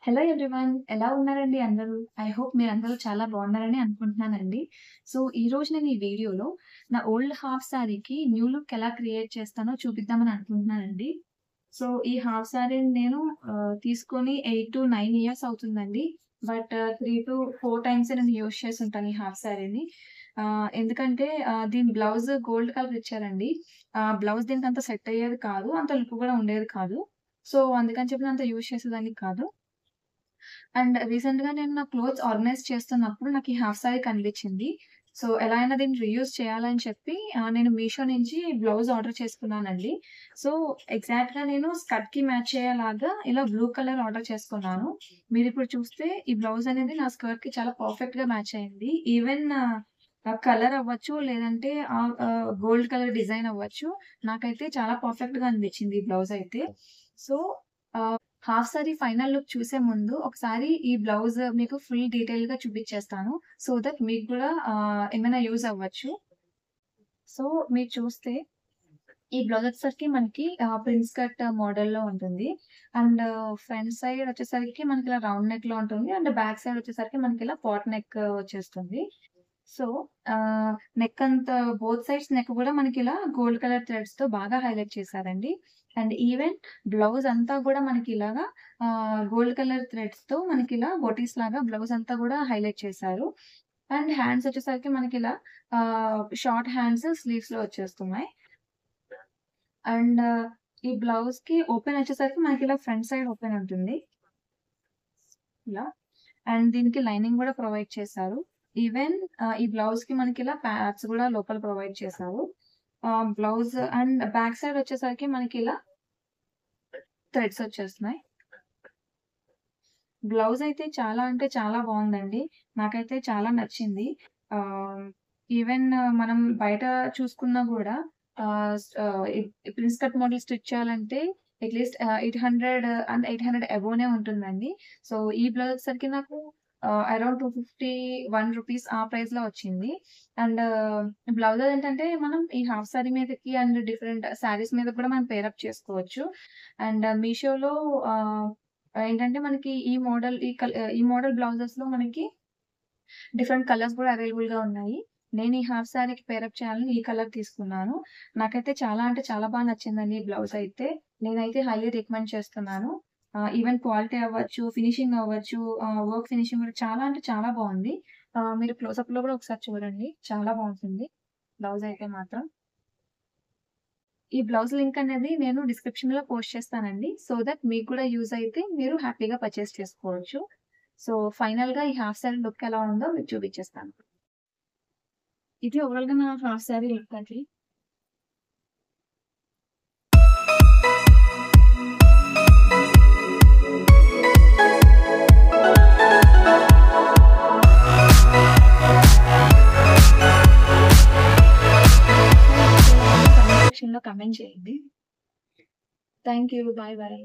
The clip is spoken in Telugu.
Hello everyone. ఎలా ఉన్నారండి అందరూ? ఐ హోప్ మీరందరూ చాలా బాగున్నారని అనుకుంటున్నానండి. సో, ఈరోజు నేను ఈ వీడియోలో నా ఓల్డ్ హాఫ్ సారీకి న్యూ లుక్ ఎలా క్రియేట్ చేస్తానో చూపిద్దామని అనుకుంటున్నానండి. సో, ఈ హాఫ్ సారీని నేను తీసుకొని 8-9 ఇయర్స్ అవుతుందండి. బట్ 3-4 టైమ్సే నేను యూజ్ చేసుంటాను ఈ హాఫ్ సారీని. ఎందుకంటే దీని బ్లౌజ్ గోల్డ్ కలర్ ఇచ్చారండి. బ్లౌజ్ దీనికంత సెట్ అయ్యేది కాదు. అంత లుక్ కూడా ఉండేది కాదు. సో, అందుకని చెప్పి నేనంత యూజ్ చేసేదాన్ని కాదు. అండ్ రీసెంట్‌గా నేను నా క్లోత్స్ ఆర్గనైజ్ చేస్తున్నప్పుడు నాకు ఈ హాఫ్ సారీ కనిపించింది. సో, ఎలా అయినా దీన్ని రీయూజ్ చేయాలని చెప్పి నేను మీషో నుంచి బ్లౌజ్ ఆర్డర్ చేసుకున్నానండి. సో, ఎగ్జాక్ట్‌గా నేను స్కర్ట్‌కి మ్యాచ్ అయ్యేలాగా ఇలా బ్లూ కలర్ ఆర్డర్ చేసుకున్నాను. మీరిప్పుడు చూస్తే ఈ బ్లౌజ్ అనేది నా స్కర్ట్‌కి చాలా పర్ఫెక్ట్‌గా మ్యాచ్ అయింది. ఈవెన్ కలర్ అవ్వచ్చు, లేదంటే గోల్డ్ కలర్ డిజైన్ అవ్వచ్చు. నాకైతే చాలా పర్ఫెక్ట్‌గా అనిపించింది ఈ బ్లౌజ్ అయితే. So, half sorry final look చూసే ముందు ఒకసారి ఈ బ్లౌజ్ మీకు ఫుల్ డీటెయిల్‌గా చూపిచ్చేస్తాను. సో దట్ మీకు కూడా ఏమైనా యూజ్ అవ్వచ్చు. సో మీరు చూస్తే ఈ బ్లౌజ్ వచ్చేసరికి మనకి ప్రిన్స్ కట్ మోడల్‌లో ఉంటుంది. అండ్ ఫ్రంట్ సైడ్ వచ్చేసరికి మనకి ఇలా రౌండ్ నెక్‌లో ఉంటుంది. అండ్ బ్యాక్ సైడ్ వచ్చేసరికి మనకి ఇలా పాట్ నెక్ వచ్చేస్తుంది. సో, నెక్ అంతా బోత్ సైడ్స్ నెక్ గూడా మనకిలా గోల్డ్ కలర్ థ్రెడ్స్‌తో బాగా హైలైట్ చేశారండి. అండ్ ఈవెన్ బ్లౌజ్ అంతా గూడా మనకిలాగా గోల్డ్ కలర్ థ్రెడ్స్‌తో మనకిలా బొటీస్ లాగా బ్లౌజ్ అంతా గూడా హైలైట్ చేశారు. అండ్ హ్యాండ్స్ వచ్చేసరికి మనకిలా షార్ట్ హ్యాండ్స్ స్లీవ్స్‌లో వచ్చేస్తున్నాయి. అండ్ ఈ బ్లౌజ్‌కి ఓపెన్ వచ్చేసరికి మనకిలా ఫ్రంట్ సైడ్ ఓపెన్ ఉంటుంది. ఇలా. అండ్ దీనికి లైనింగ్ గూడా ప్రొవైడ్ చేశారు. ఈవెన్ ఈ బ్లౌజ్‌కి మనకిలా ప్యాడ్స్ గూడా లోపల ప్రొవైడ్ చేశారు. బ్లౌజ్ అండ్ బ్యాక్ సైడ్ వచ్చేసరికి మనకిలా థ్రెడ్స్ వచ్చేస్తున్నాయి. బ్లౌజ్ అయితే చాలా అంటే చాలా బావుందండి. నాకైతే చాలా నచ్చింది. ఆహ్, ఈవెన్ మనం బయట చూసుకున్నా గూడా ప్రిన్స్ కట్ మోడల్ స్టిచ్ చేయాలంటే అట్‌లీస్ట్ 800 అండ్ 800 అబోనే ఉంటుందండి. సో, ఈ బ్లౌజ్ వచ్చేసరికి నాకు అరౌండ్ 251 రూపీస్ ఆ ప్రైస్‌లో వచ్చింది. అండ్ బ్లౌజ్ ఏంటంటే మనం ఈ హాఫ్ సారీ మీదకి అండ్ డిఫరెంట్ సారీస్ మీద కూడా మనం పేరప్ చేసుకోవచ్చు. అండ్ మీషోలో ఏంటంటే మనకి ఈ మోడల్ బ్లౌజెస్‌లో మనకి డిఫరెంట్ కలర్స్ కూడా అవైలబుల్‌గా ఉన్నాయి. నేను ఈ హాఫ్ సారీకి పేరప్ చేయాలని ఈ కలర్ తీసుకున్నాను. నాకైతే చాలా అంటే చాలా నచ్చిందండి ఈ బ్లౌజ్ అయితే. నేనైతే హైలీ రికమెండ్ చేస్తున్నాను. ఈవెన్ క్వాలిటీ అవ్వచ్చు, ఫినిషింగ్ అవ్వచ్చు, వర్క్ ఫినిషింగ్ కూడా చాలా అంటే చాలా బావుంది. మీరు క్లోజప్‌లో కూడా ఒకసారి చూడండి. చాలా బావుంటుంది బ్లౌజ్ అయితే మాత్రం. ఈ బ్లౌజ్ లింక్ అనేది నేను డిస్క్రిప్షన్‌లో పోస్ట్ చేస్తానండి. సో దట్ మీకు కూడా యూజ్ అయితే మీరు హ్యాపీగా పర్చేస్ చేసుకోవచ్చు. సో, ఫైనల్‌గా ఈ హాఫ్ సారీ లుక్ ఎలా ఉందో మీకు చూపించేస్తాను. ఇది ఓవరాల్‌గా నా హాఫ్ సారీ లుక్ అండి. కామెంట్ సెక్షన్‌లో కామెంట్ చేయండి. Thank you. బాయ్. బాయ్.